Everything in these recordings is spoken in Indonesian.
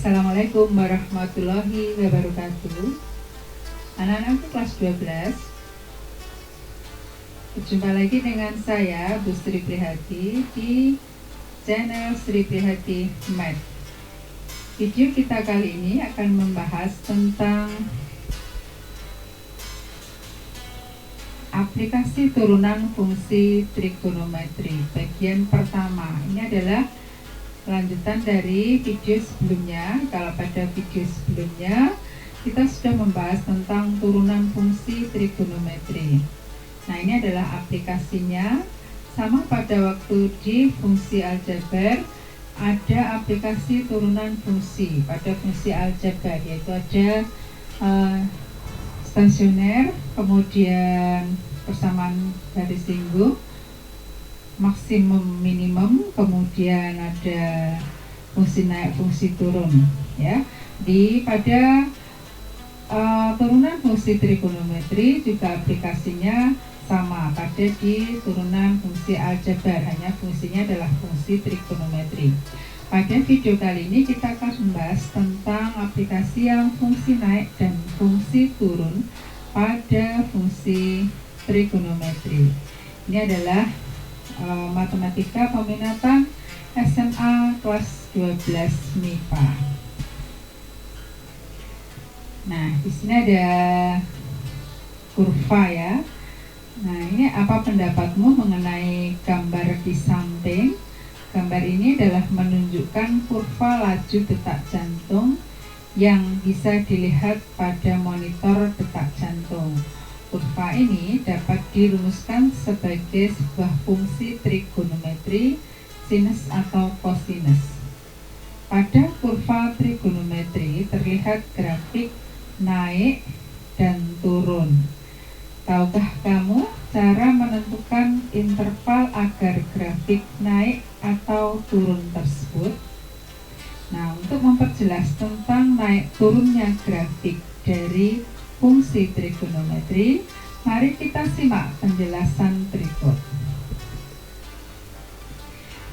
Assalamualaikum warahmatullahi wabarakatuh. Anak-anakku kelas 12, berjumpa lagi dengan saya Bu Sri Prihati di channel Sri Prihati Math. Video kita kali ini akan membahas tentang aplikasi turunan fungsi trigonometri bagian pertama. Ini adalah lanjutan dari video sebelumnya. Kalau pada video sebelumnya kita sudah membahas tentang turunan fungsi trigonometri. Nah, ini adalah aplikasinya. Sama pada waktu di fungsi aljabar ada aplikasi turunan fungsi pada fungsi aljabar, yaitu ada stasioner, kemudian persamaan garis singgung, maksimum minimum, kemudian ada fungsi naik, fungsi turun, ya. Pada turunan fungsi trigonometri juga aplikasinya sama pada di turunan fungsi aljabar, hanya fungsinya adalah fungsi trigonometri. Pada video kali ini kita akan membahas tentang aplikasi yang fungsi naik dan fungsi turun pada fungsi trigonometri. Ini adalah matematika peminatan SMA kelas 12 MIPA. Nah, di sini ada kurva, ya. Nah, ini apa pendapatmu mengenai gambar di samping? Gambar ini adalah menunjukkan kurva laju detak jantung yang bisa dilihat pada monitor detak jantung. Kurva ini dapat dirumuskan sebagai sebuah fungsi trigonometri sinus atau kosinus. Pada kurva trigonometri terlihat grafik naik dan turun. Tahukah kamu cara menentukan interval agar grafik naik atau turun tersebut? Nah, untuk memperjelas tentang naik turunnya grafik dari fungsi trigonometri, mari kita simak penjelasan berikut.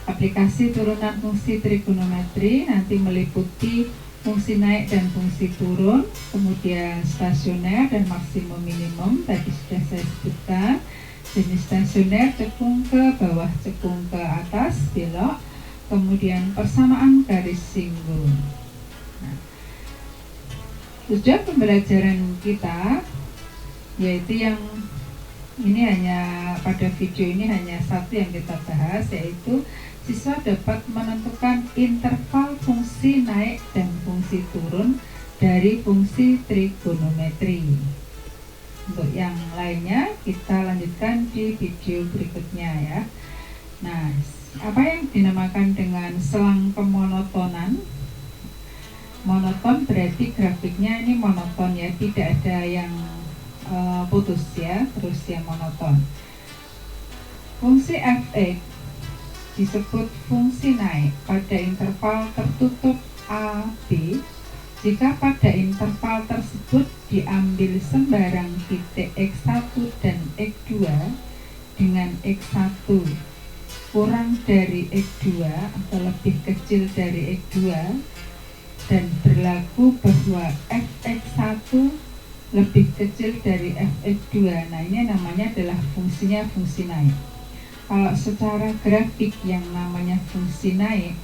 Aplikasi turunan fungsi trigonometri nanti meliputi fungsi naik dan fungsi turun, kemudian stasioner dan maksimum minimum, tadi sudah saya sebutkan. Jenis stasioner cekung ke bawah, cekung ke atas, belok, kemudian persamaan garis singgung. Tujuan pembelajaran kita yaitu yang ini hanya pada video ini hanya satu yang kita bahas, yaitu siswa dapat menentukan interval fungsi naik dan fungsi turun dari fungsi trigonometri. Untuk yang lainnya kita lanjutkan di video berikutnya, ya. Nah, apa yang dinamakan dengan selang kemonotonan? Monoton berarti grafiknya ini monoton, ya, tidak ada yang putus, ya, terus yang monoton. Fungsi f(x) disebut fungsi naik pada interval tertutup a, b jika pada interval tersebut diambil sembarang titik x1 dan x2 dengan x1 kurang dari x2 atau lebih kecil dari x2 dan berlaku bahwa fx1 lebih kecil dari fx2. Nah, ini namanya adalah fungsinya fungsi naik. Kalau secara grafik yang namanya fungsi naik,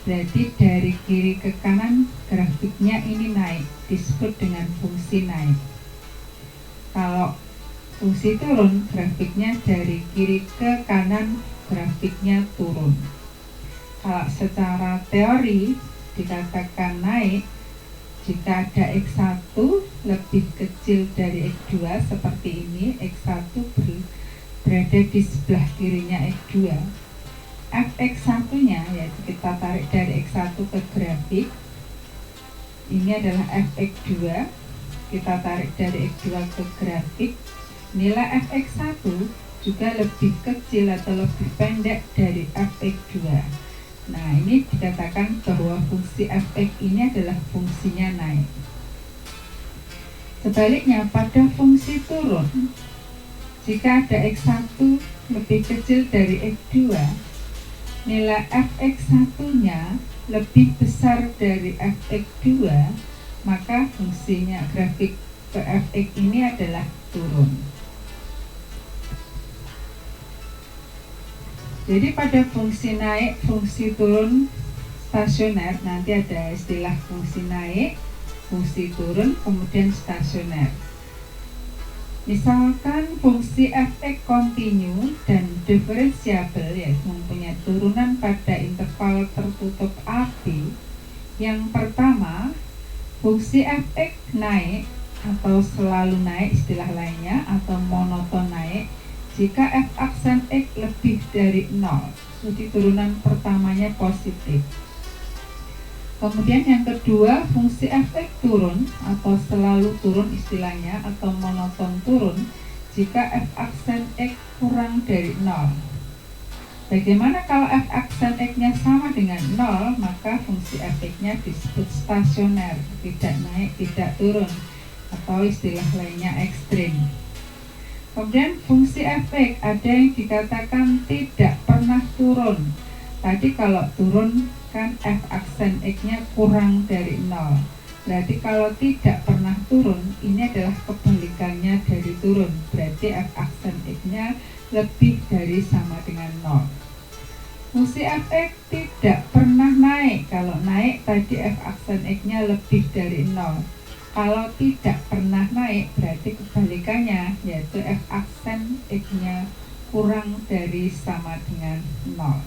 berarti dari kiri ke kanan grafiknya ini naik, disebut dengan fungsi naik. Kalau fungsi turun, grafiknya dari kiri ke kanan, grafiknya turun. Kalau secara teori dikatakan naik jika ada x1 lebih kecil dari x2 seperti ini, x1 berada di sebelah kirinya x2. fx1 nya, yaitu kita tarik dari x1 ke grafik, ini adalah fx2, kita tarik dari x2 ke grafik, nilai fx1 juga lebih kecil atau lebih pendek dari fx2. Nah, ini dikatakan bahwa fungsi fx ini adalah fungsinya naik. Sebaliknya pada fungsi turun, jika ada x1 lebih kecil dari x2, nilai fx1 nya lebih besar dari fx2, maka fungsinya grafik ke fx ini adalah turun. Jadi pada fungsi naik, fungsi turun stasioner, nanti ada istilah fungsi naik, fungsi turun, kemudian stasioner. Misalkan fungsi fx kontinu dan diferensiabel, yaitu mempunyai turunan pada interval tertutup AB. Yang pertama, fungsi fx naik atau selalu naik istilah lainnya, atau monoton naik jika f aksen x lebih dari 0. Jadi turunan pertamanya positif. Kemudian yang kedua, fungsi fx turun atau selalu turun istilahnya, atau monoton turun jika f aksen x kurang dari 0. Bagaimana kalau f aksen x-nya sama dengan 0? Maka fungsi fx-nya disebut stasioner, tidak naik, tidak turun, atau istilah lainnya ekstrim. Kemudian fungsi fx ada yang dikatakan tidak pernah turun. Tadi kalau turun kan f aksen x-nya kurang dari 0. Berarti kalau tidak pernah turun, ini adalah kebalikannya dari turun. Berarti f aksen x-nya lebih dari sama dengan 0. Fungsi fx tidak pernah naik. Kalau naik tadi f aksen x-nya lebih dari 0. Kalau tidak pernah naik berarti kebalikannya, yaitu f aksen x-nya kurang dari sama dengan 0.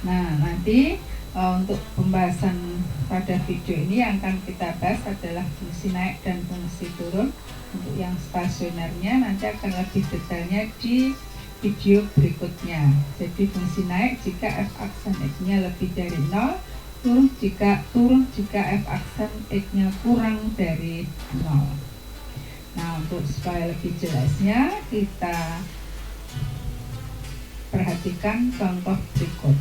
Nah, nanti untuk pembahasan pada video ini yang akan kita bahas adalah fungsi naik dan fungsi turun. Untuk yang stasionernya nanti akan lebih detailnya di video berikutnya. Jadi fungsi naik jika f aksen x-nya lebih dari 0, turun jika f aksen x-nya kurang dari 0. Nah, untuk supaya lebih jelasnya kita perhatikan contoh berikut.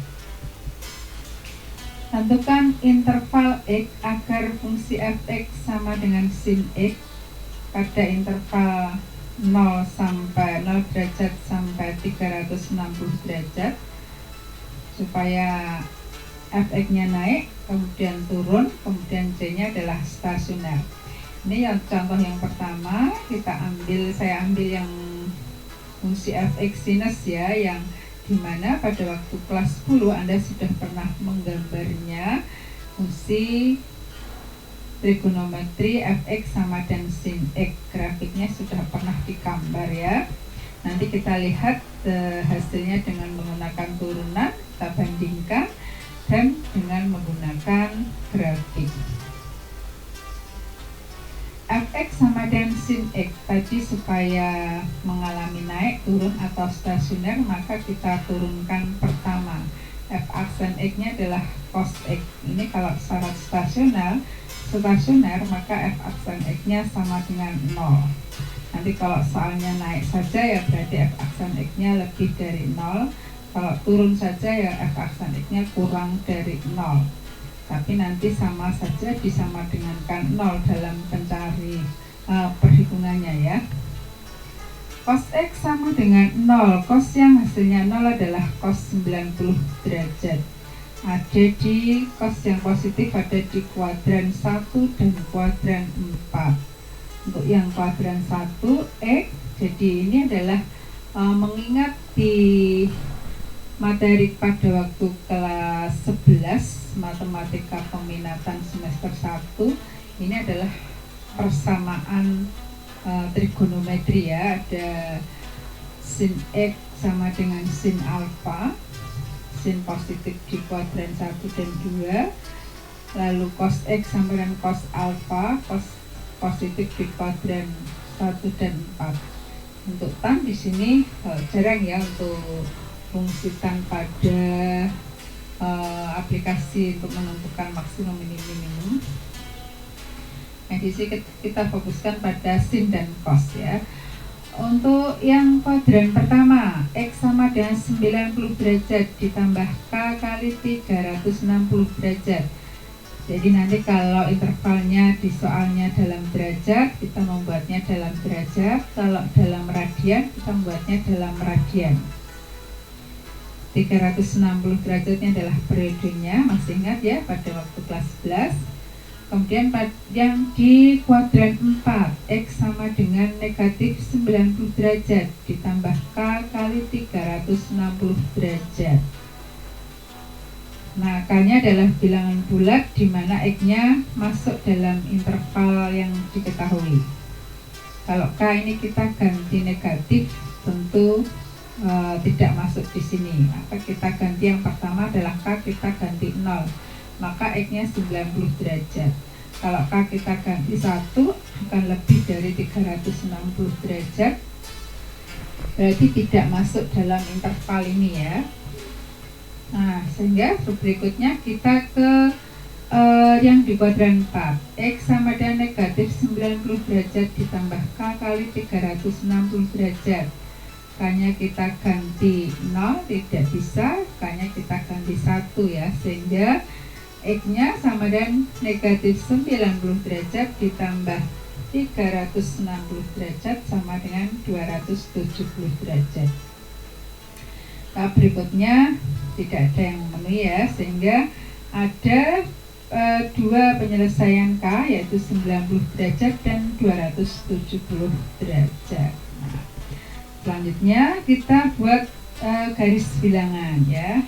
Tentukan interval x agar fungsi fx sama dengan sin x pada interval 0 derajat sampai 360 derajat supaya fx-nya naik, kemudian turun, kemudian c-nya adalah stasioner. Ini yang contoh yang pertama, saya ambil yang fungsi fx sinus ya, yang dimana pada waktu kelas 10 Anda sudah pernah menggambarnya, fungsi trigonometri fx sama dan sin x, grafiknya sudah pernah digambar ya. Nanti kita lihat hasilnya dengan menggunakan turunan, kita bandingkan, dan dengan menggunakan grafik. Fx sama dengan sin x tadi supaya mengalami naik, turun, atau stasioner, maka kita turunkan pertama. F aksen x-nya adalah cos x. Ini kalau syarat stasioner, maka f aksen x-nya sama dengan 0. Nanti kalau soalnya naik saja ya berarti f aksen x-nya lebih dari 0. Kalau turun saja ya f aksen x-nya kurang dari 0. Tapi nanti sama saja disama dengankan 0 dalam pencari perhitungannya ya. Cos x sama dengan 0. Cos yang hasilnya 0 adalah cos 90 derajat. Ada di cos yang positif ada di kuadran 1 dan kuadran 4. Untuk yang kuadran 1 x, jadi ini adalah mengingat di materi pada waktu kelas 11 matematika peminatan semester 1, ini adalah persamaan trigonometri ya. Ada sin x sama dengan sin alfa, sin positif di kuadran 1 dan 2, lalu cos x sama dengan cos alfa, cos positif di kuadran 1 dan 4. Untuk tan di sini jarang ya untuk fungsi tan pada aplikasi untuk menentukan maksimum minimum. Nah, di sini kita fokuskan pada sin dan cos ya. Untuk yang kuadran pertama, x sama dengan 90 derajat ditambah k kali 360 derajat. Jadi nanti kalau intervalnya di soalnya dalam derajat, kita membuatnya dalam derajat. Kalau dalam radian, kita membuatnya dalam radian. 360 derajatnya adalah periodenya, masih ingat ya pada waktu kelas 11. Kemudian yang di kuadran 4, X sama dengan negatif 90 derajat ditambah K kali 360 derajat. Nah, K-nya adalah bilangan bulat di mana X-nya masuk dalam interval yang diketahui. Kalau K ini kita ganti negatif, tentu tidak masuk di sini. Maka kita ganti yang pertama adalah K, kita ganti 0. Maka X-nya 90 derajat. Kalau K kita ganti 1 akan lebih dari 360 derajat. Berarti tidak masuk dalam interval ini ya. Nah, sehingga berikutnya kita ke yang di kuadran 4. X sama dengan negatif 90 derajat ditambah K kali 360 derajat. K-nya kita ganti 0, tidak bisa. K-nya kita ganti 1 ya. Sehingga X-nya sama dengan negatif 90 derajat ditambah 360 derajat sama dengan 270 derajat. Nah, berikutnya tidak ada yang memenuhi ya, sehingga ada dua penyelesaian K, yaitu 90 derajat dan 270 derajat. Nah, selanjutnya kita buat garis bilangan ya.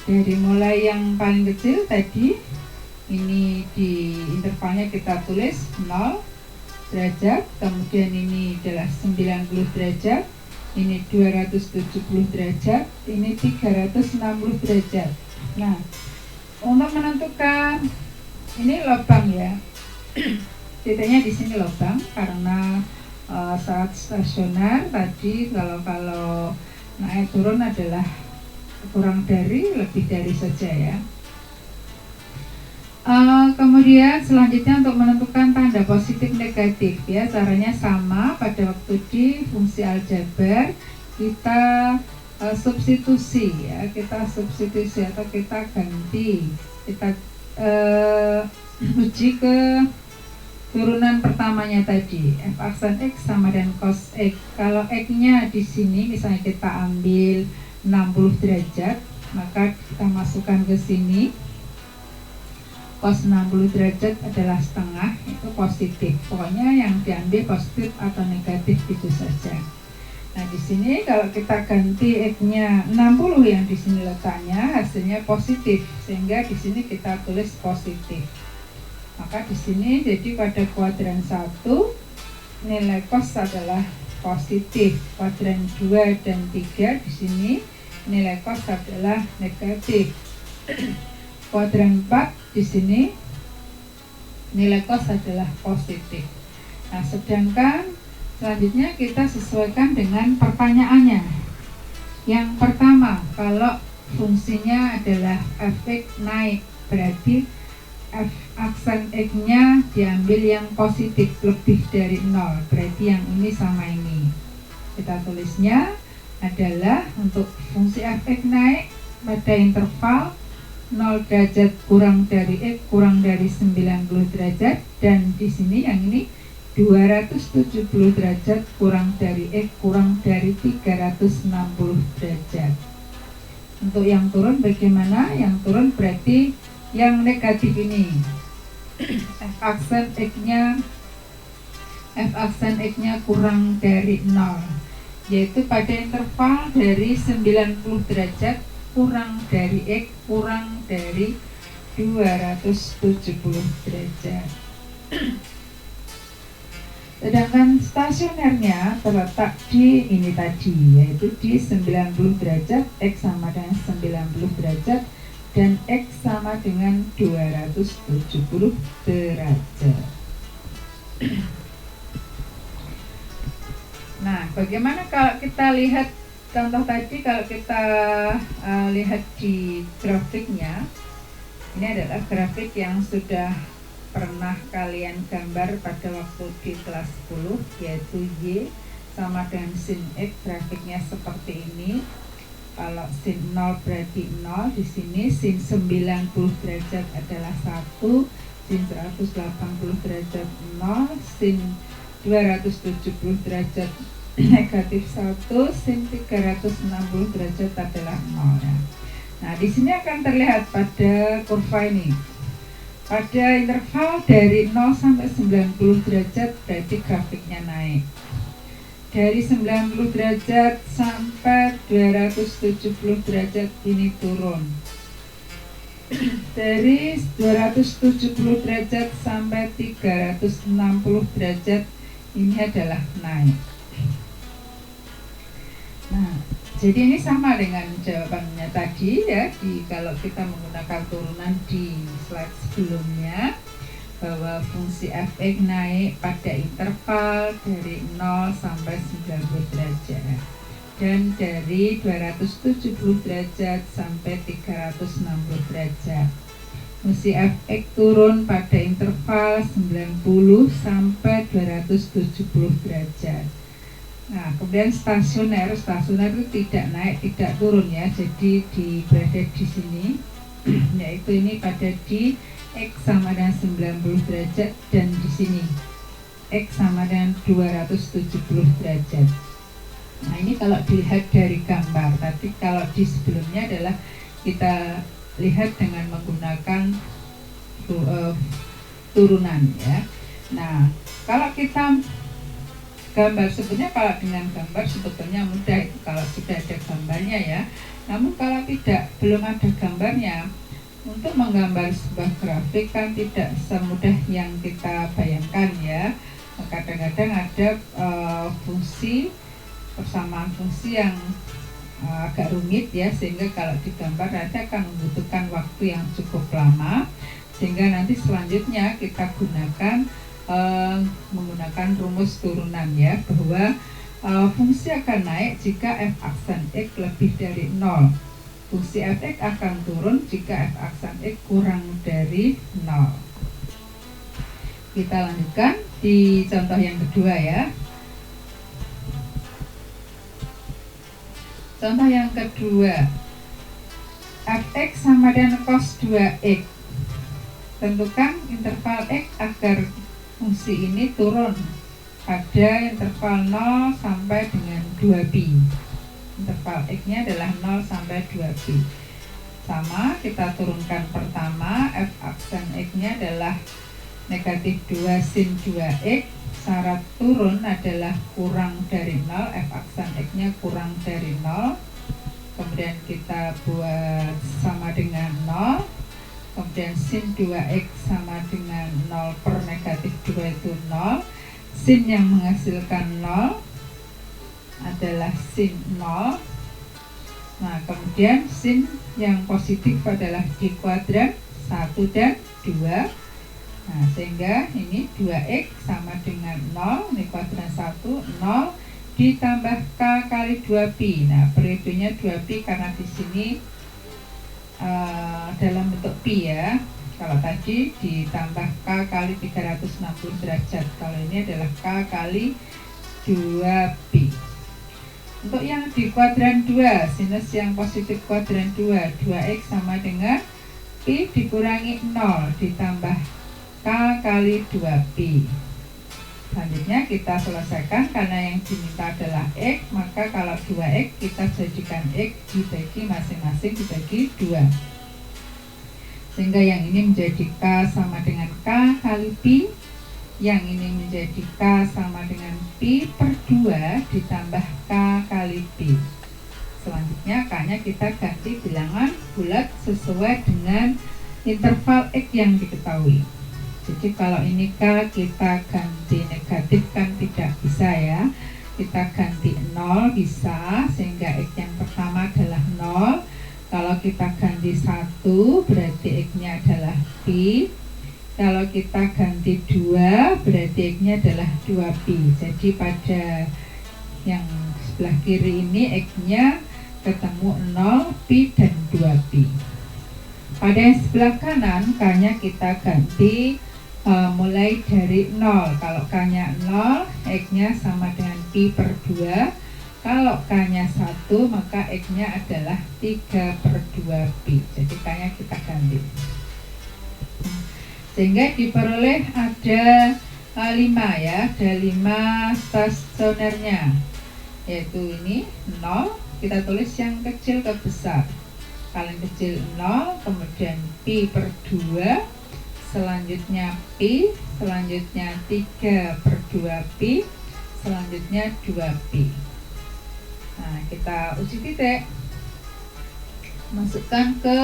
Dari mulai yang paling kecil tadi, ini di intervalnya kita tulis 0 derajat, kemudian ini adalah 90 derajat, ini 270 derajat, ini 360 derajat. Nah, untuk menentukan ini lubang ya, titiknya di sini lubang karena saat stasioner tadi kalau naik turun adalah kurang dari, lebih dari saja ya. Kemudian selanjutnya untuk menentukan tanda positif negatif ya, caranya sama pada waktu di fungsi aljabar kita substitusi ya, kita substitusi atau kita ganti, kita uji ke turunan pertamanya tadi, f aksen X sama dengan cos X. Kalau X-nya di sini misalnya kita ambil 60 derajat, maka kita masukkan ke sini. Cos 60 derajat adalah setengah, itu positif. Pokoknya yang diambil positif atau negatif itu saja. Nah, di sini kalau kita ganti X-nya 60 yang di sini letaknya, hasilnya positif, sehingga di sini kita tulis positif. Maka di sini jadi pada kuadran 1 nilai cos adalah positif. Kuadran 2 dan 3 di sini nilai cos adalah negatif. Kuadran 4 di sini nilai cos adalah positif. Nah, sedangkan selanjutnya kita sesuaikan dengan pertanyaannya. Yang pertama, kalau fungsinya adalah f(x) naik, berarti f aksen X-nya diambil yang positif lebih dari 0, berarti yang ini sama ini. Kita tulisnya adalah untuk fungsi f(x) naik pada interval 0 derajat kurang dari X kurang dari 90 derajat, dan di sini yang ini 270 derajat kurang dari X kurang dari 360 derajat. Untuk yang turun bagaimana? Yang turun berarti yang negatif ini. F aksen X-nya kurang dari 0, yaitu pada interval dari 90 derajat kurang dari X kurang dari 270 derajat. Sedangkan stasionernya terletak di ini tadi, yaitu di 90 derajat, X sama dengan 90 derajat, dan X sama dengan 270 derajat. Nah, bagaimana kalau kita lihat contoh tadi? Kalau kita lihat di grafiknya, ini adalah grafik yang sudah pernah kalian gambar pada waktu di kelas 10, yaitu Y sama dengan sin X. Grafiknya seperti ini. Kalau sin 0 berarti 0, di sini sin 90 derajat adalah 1, sin 180 derajat 0, sin 270 derajat negatif 1 sin 360 derajat adalah 0 ya. Nah, di sini akan terlihat pada kurva ini. Pada interval dari 0 sampai 90 derajat berarti grafiknya naik. Dari 90 derajat sampai 270 derajat ini turun. Dari 270 derajat sampai 360 derajat ini adalah naik. Nah, jadi ini sama dengan jawabannya tadi ya, kalau kita menggunakan turunan di slide sebelumnya, bahwa fungsi f(x) naik pada interval dari 0 sampai 90 derajat dan dari 270 derajat sampai 360 derajat. Fungsi f(x) turun pada interval 90 sampai 270 derajat. Nah, kemudian stasioner itu tidak naik, tidak turun ya, jadi berada di sini, yaitu ini pada di X sama dengan 90 derajat dan di sini X sama dengan 270 derajat. Nah, ini kalau dilihat dari gambar, tapi kalau di sebelumnya adalah kita lihat dengan menggunakan turunan ya. Nah, kalau kita gambar, sebetulnya kalau dengan gambar sebetulnya mudah itu kalau sudah ada gambarnya ya. Namun kalau belum ada gambarnya, untuk menggambar sebuah grafik kan tidak semudah yang kita bayangkan ya. Kadang-kadang ada persamaan fungsi yang agak rumit ya, sehingga kalau digambar nanti akan membutuhkan waktu yang cukup lama, sehingga nanti selanjutnya kita menggunakan rumus turunan ya, bahwa fungsi akan naik jika f aksen x lebih dari 0. Fungsi f(x) akan turun jika f aksen x kurang dari 0. Kita lanjutkan di contoh yang kedua ya. Contoh yang kedua, f(x) sama dengan cos 2x. Tentukan interval x agar fungsi ini turun pada interval 0 sampai dengan 2pi. Interval x-nya adalah 0 sampai 2pi. Sama, kita turunkan pertama, f aksen x-nya adalah negatif 2 sin 2x. Syarat turun adalah kurang dari 0, f aksen x-nya kurang dari 0. Kemudian kita buat sama dengan 0. Kemudian sin 2x sama dengan 0 per negatif 2 itu 0. Sin yang menghasilkan 0 adalah sin 0. Nah, kemudian sin yang positif adalah di kuadran 1 dan 2. Nah, sehingga ini 2x sama dengan 0, ini kuadran 1, 0 ditambah k kali 2pi. Nah, periodenya 2pi karena di sini dalam bentuk pi ya. Kalau tadi ditambah k kali 360 derajat, kalau ini adalah k kali 2pi. Untuk yang di kuadran 2, sinus yang positif kuadran 2, 2x sama dengan pi dikurangi 0 ditambah k kali 2pi. Selanjutnya kita selesaikan, karena yang diminta adalah x, maka kalau 2x kita jadikan x dibagi masing-masing dibagi 2. Sehingga yang ini menjadi k sama dengan k kali pi, yang ini menjadi k sama dengan pi per 2 ditambah k kali pi. Selanjutnya k-nya kita ganti bilangan bulat sesuai dengan interval x yang diketahui. Jadi kalau ini k kita ganti negatif kan tidak bisa ya. Kita ganti 0 bisa, sehingga x yang pertama adalah 0. Kalau kita ganti 1 berarti x-nya adalah pi. Kalau kita ganti 2 berarti x-nya adalah 2pi. Jadi pada yang sebelah kiri ini x-nya ketemu 0, pi dan 2pi. Pada yang sebelah kanan k-nya kita ganti mulai dari 0. Kalau k-nya 0, x-nya sama dengan pi per 2. Kalau k-nya 1, maka x-nya adalah 3 per 2pi. Jadi k-nya kita ganti. Sehingga diperoleh ada 5 ya, ada 5 stasionernya. yaitu ini 0, kita tulis yang kecil ke besar. Paling kecil 0, kemudian pi per 2, selanjutnya pi, selanjutnya 3 per 2 pi, selanjutnya 2 pi. Nah, kita uji titik. Masukkan ke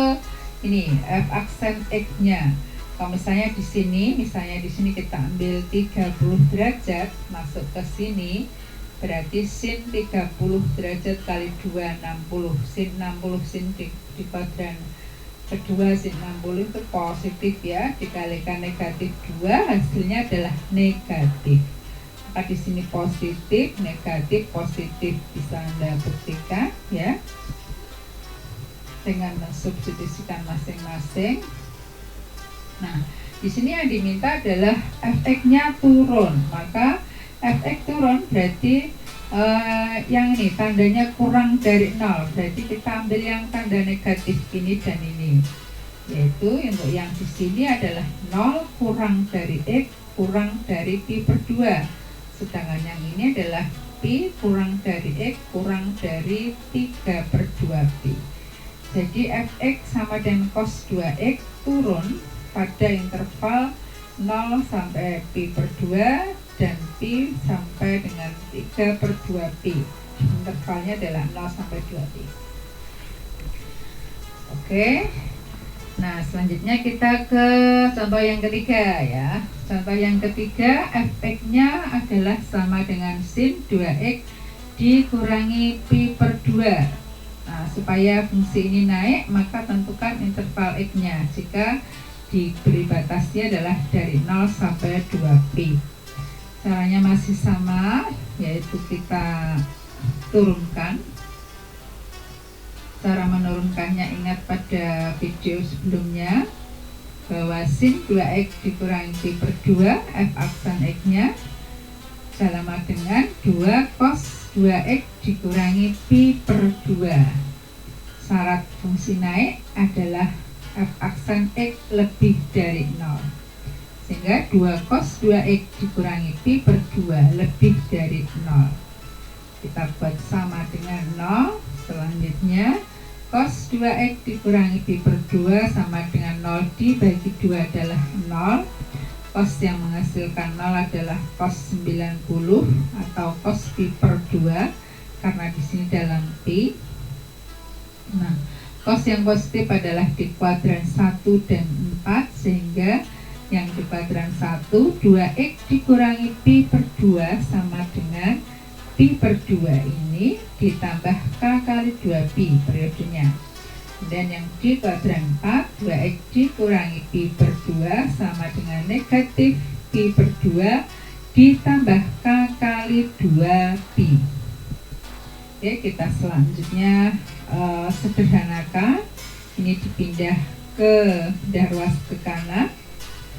ini f aksen x-nya. Kalau misalnya di sini kita ambil 30 derajat masuk ke sini, berarti sin 30 derajat kali 2 60. Sin 60 sin di kuadran kedua sin 60 itu positif ya, dikalikan negatif 2 hasilnya adalah negatif. Maka di sini positif, negatif, positif bisa Anda buktikan ya dengan mensubstitusikan masing-masing. Nah, di sini yang diminta adalah fx-nya turun, maka fx turun berarti yang ini tandanya kurang dari 0, berarti kita ambil yang tanda negatif ini dan ini, yaitu untuk yang di sini adalah 0 kurang dari x kurang dari pi per 2, sedangkan yang ini adalah pi kurang dari x kurang dari 3 per 2 pi. Jadi fx sama dengan cos 2x turun pada interval 0 sampai pi per 2 dan pi sampai dengan 3 per 2 pi. Intervalnya adalah 0 sampai 2 pi. Oke. Nah, selanjutnya kita ke contoh yang ketiga ya. Contoh yang ketiga, fx-nya adalah sama dengan sin 2x dikurangi pi per 2. Nah, supaya fungsi ini naik, maka tentukan interval x-nya. Jika diberi batasnya adalah dari 0 sampai 2 pi. Caranya masih sama, yaitu kita turunkan. Cara menurunkannya ingat pada video sebelumnya, bahwa sin 2x dikurangi pi per 2, f aksen x-nya sama dengan 2 cos 2x dikurangi pi per 2. Syarat fungsi naik adalah f aksen x lebih dari 0, sehingga 2 cos 2x dikurangi pi per 2 lebih dari 0. Kita buat sama dengan 0. Selanjutnya cos 2x dikurangi pi per 2 sama dengan 0 dibagi 2 adalah 0. Cos yang menghasilkan 0 adalah cos 90 atau cos pi per 2 karena di sini dalam pi. Nah, cos yang positif adalah di kuadran 1 dan 4, sehingga yang di kuadran 1 2x dikurangi pi per 2 sama dengan pi per 2 ini ditambah k kali 2 pi periodenya. Dan yang di kuadran 4 2x dikurangi pi per 2 sama dengan negatif pi per 2 ditambah k kali 2 pi. Oke, kita selanjutnya sederhanakan. Ini dipindah ruas ke kanan,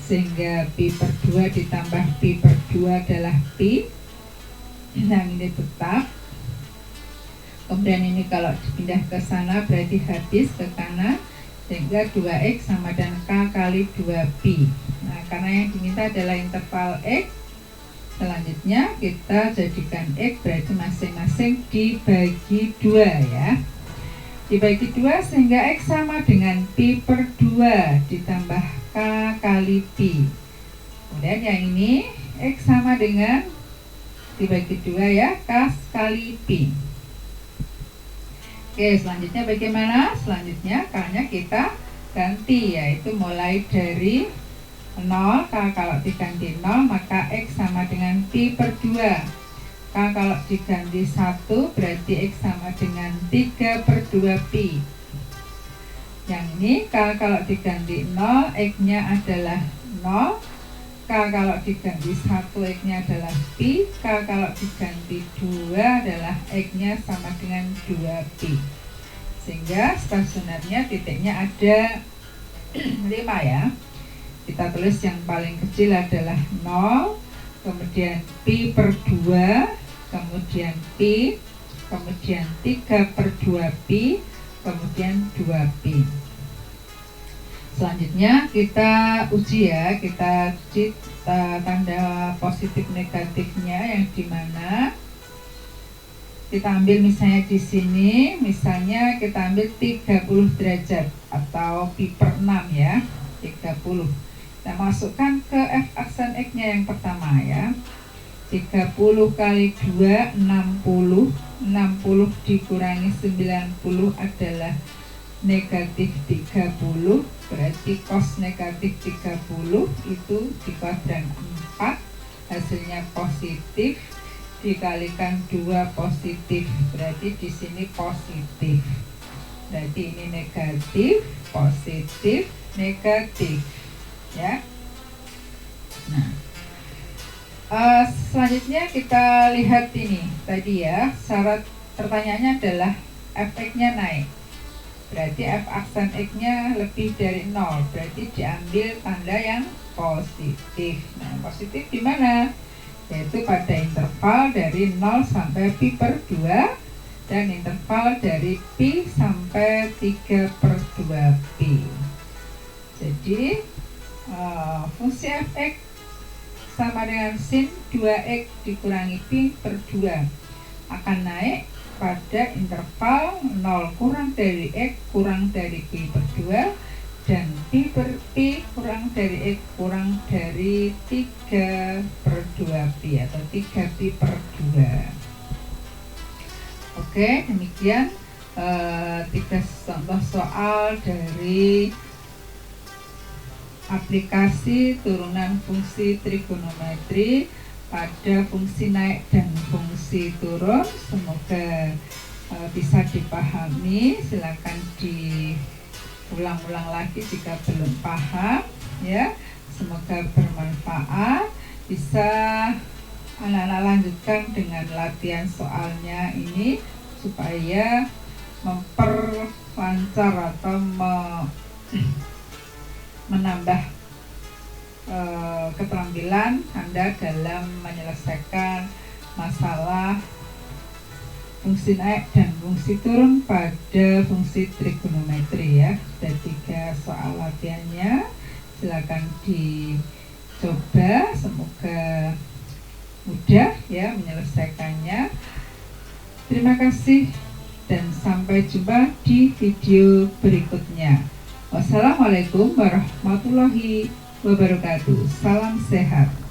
sehingga pi per 2 ditambah pi per 2 adalah pi. Nah, ini tetap. Kemudian ini kalau dipindah ke sana berarti habis ke kanan, sehingga 2x sama dengan k kali 2pi. Nah, karena yang diminta adalah interval x, selanjutnya kita jadikan x berarti masing-masing dibagi 2 ya. Dibagi 2 sehingga x sama dengan pi per 2 ditambah k kali pi. Kemudian yang ini x sama dengan dibagi 2 ya, k kali pi. Oke, selanjutnya bagaimana? Selanjutnya k-nya kita ganti, yaitu mulai dari 0, k kalau diganti 0 maka x sama dengan pi per 2. K kalau diganti 1 berarti x sama dengan 3 per 2 pi. Yang ini k kalau diganti 0, x-nya adalah 0. K kalau diganti 1, x-nya adalah pi. K kalau diganti 2 adalah x-nya sama dengan 2 pi. Sehingga stasionernya titiknya ada 5 ya. Kita tulis yang paling kecil adalah 0, kemudian pi per 2, kemudian pi, kemudian 3 per 2 pi, kemudian 2 pi. Selanjutnya kita uji ya, kita uji tanda positif negatifnya, yang dimana Kita ambil misalnya di sini, misalnya kita ambil 30 derajat atau pi per 6 ya, 30. Kita masukkan ke f aksen X-nya yang pertama ya. 30 kali 2, 60. 60 dikurangi 90 adalah negatif 30. Berarti cos negatif 30 itu di kuadran 4, hasilnya positif. Dikalikan 2 positif, berarti di sini positif. Berarti ini negatif, positif, negatif ya. Nah, selanjutnya kita lihat ini tadi ya, syarat pertanyaannya adalah f-nya naik, berarti f aksen X-nya lebih dari 0, berarti diambil tanda yang positif. Nah, positif di mana? Yaitu pada interval dari 0 sampai pi per 2 dan interval dari pi sampai 3 per 2 pi. Jadi fungsi f(x) sama dengan sin 2x dikurangi pi per 2 akan naik pada interval 0 kurang dari x kurang dari pi per 2 dan pi per pi kurang dari x kurang dari 3 per 2 pi atau 3 pi per 2. Oke, demikian 3 contoh soal dari aplikasi turunan fungsi trigonometri pada fungsi naik dan fungsi turun. Semoga bisa dipahami. Silakan diulang-ulang lagi jika belum paham ya. Semoga bermanfaat. Bisa anak-anak lanjutkan dengan latihan soalnya ini supaya memperlancar atau menambah keterampilan Anda dalam menyelesaikan masalah fungsi naik dan fungsi turun pada fungsi trigonometri ya. Ada 3 soal latihannya, silakan dicoba, semoga mudah ya menyelesaikannya. Terima kasih dan sampai jumpa di video berikutnya. Wassalamualaikum warahmatullahi wabarakatuh. Salam sehat.